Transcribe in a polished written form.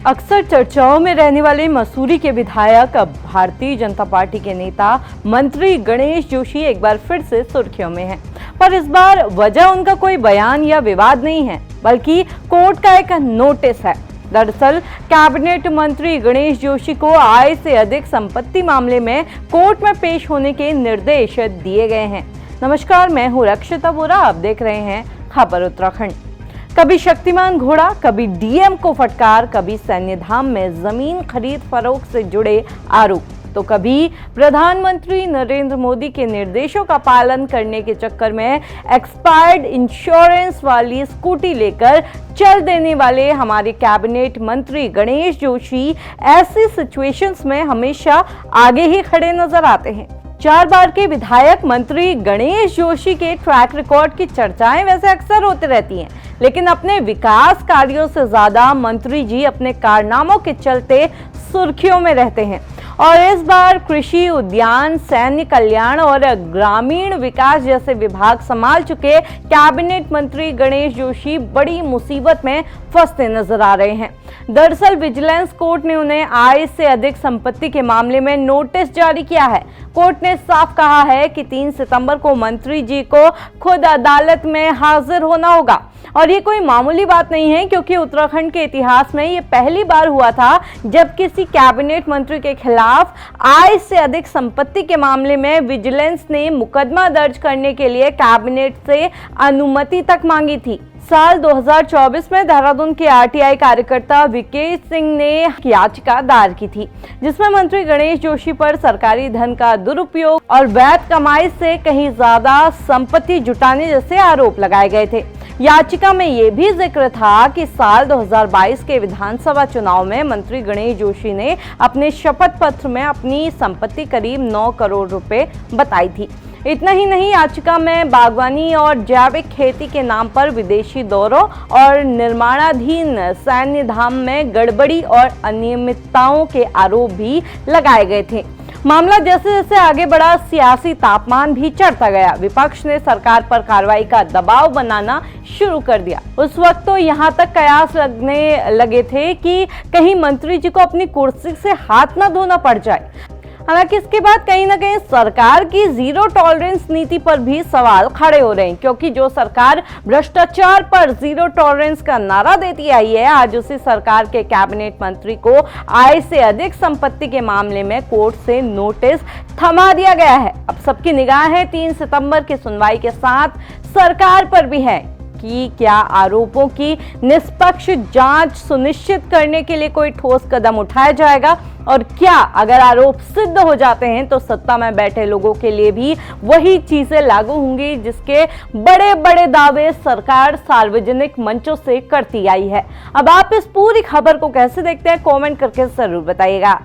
अक्सर चर्चाओं में रहने वाले मसूरी के विधायक अब भारतीय जनता पार्टी के नेता मंत्री गणेश जोशी एक बार फिर से सुर्खियों में हैं। पर इस बार वजह उनका कोई बयान या विवाद नहीं है, बल्कि कोर्ट का एक नोटिस है। दरअसल कैबिनेट मंत्री गणेश जोशी को आय से अधिक संपत्ति मामले में कोर्ट में पेश होने के निर्देश दिए गए हैं। नमस्कार, मैं हूँ रक्षिता बोरा, आप देख रहे हैं खबर उत्तराखंड। कभी शक्तिमान घोड़ा, कभी डीएम को फटकार, कभी सैन्य धाम में जमीन खरीद फरोख्त से जुड़े आरोप, तो कभी प्रधानमंत्री नरेंद्र मोदी के निर्देशों का पालन करने के चक्कर में एक्सपायर्ड इंश्योरेंस वाली स्कूटी लेकर चल देने वाले हमारे कैबिनेट मंत्री गणेश जोशी ऐसी सिचुएशंस में हमेशा आगे ही खड़े नजर आते हैं। 4 बार के विधायक मंत्री गणेश जोशी के ट्रैक रिकॉर्ड की चर्चाएं वैसे अक्सर होती रहती हैं, लेकिन अपने विकास कार्यों से ज्यादा मंत्री जी अपने कारनामों के चलते सुर्खियों में रहते हैं। और इस बार कृषि, उद्यान, सैन्य कल्याण और ग्रामीण विकास जैसे विभाग संभाल चुके कैबिनेट मंत्री गणेश जोशी बड़ी मुसीबत में फंसते नजर आ रहे हैं। दरअसल विजिलेंस कोर्ट ने उन्हें आय से अधिक संपत्ति के मामले में नोटिस जारी किया है। कोर्ट ने साफ कहा है कि 3 सितंबर को मंत्री जी को खुद अदालत में हाजिर होना होगा। और ये कोई मामूली बात नहीं है, क्योंकि उत्तराखंड के इतिहास में ये पहली बार हुआ था जब किसी कैबिनेट मंत्री के खिलाफ आय से अधिक संपत्ति के मामले में विजिलेंस ने मुकदमा दर्ज करने के लिए कैबिनेट से अनुमति तक मांगी थी। साल 2024 में देहरादून के आरटीआई कार्यकर्ता विकेश सिंह ने याचिका दायर की थी, जिसमें मंत्री गणेश जोशी पर सरकारी धन का दुरुपयोग और वैध कमाई से कहीं ज्यादा संपत्ति जुटाने जैसे आरोप लगाए गए थे। याचिका में ये भी जिक्र था कि साल 2022 के विधानसभा चुनाव में मंत्री गणेश जोशी ने अपने शपथ पत्र में अपनी संपत्ति करीब 9 करोड़ रुपए बताई थी। इतना ही नहीं, याचिका में बागवानी और जैविक खेती के नाम पर विदेशी दौरों और निर्माणाधीन सैन्य धाम में गड़बड़ी और अनियमितताओं के आरोप भी लगाए गए थे। मामला जैसे जैसे आगे बढ़ा, सियासी तापमान भी चढ़ता गया। विपक्ष ने सरकार पर कार्रवाई का दबाव बनाना शुरू कर दिया। उस वक्त तो यहाँ तक कयास लगने लगे थे कि कहीं मंत्री जी को अपनी कुर्सी से हाथ न धोना पड़ जाए। हालांकि इसके बाद कहीं ना कहीं सरकार की जीरो टॉलरेंस नीति पर भी सवाल खड़े हो रहे हैं, क्योंकि जो सरकार भ्रष्टाचार पर जीरो टॉलरेंस का नारा देती आई है, आज उसी सरकार के कैबिनेट मंत्री को आय से अधिक संपत्ति के मामले में कोर्ट से नोटिस थमा दिया गया है। अब सबकी निगाहें 3 सितंबर की सुनवाई के साथ सरकार पर भी है कि क्या आरोपों की निष्पक्ष जांच सुनिश्चित करने के लिए कोई ठोस कदम उठाया जाएगा, और क्या अगर आरोप सिद्ध हो जाते हैं तो सत्ता में बैठे लोगों के लिए भी वही चीजें लागू होंगी जिसके बड़े बड़े दावे सरकार सार्वजनिक मंचों से करती आई है। अब आप इस पूरी खबर को कैसे देखते हैं, कमेंट करके जरूर बताइएगा।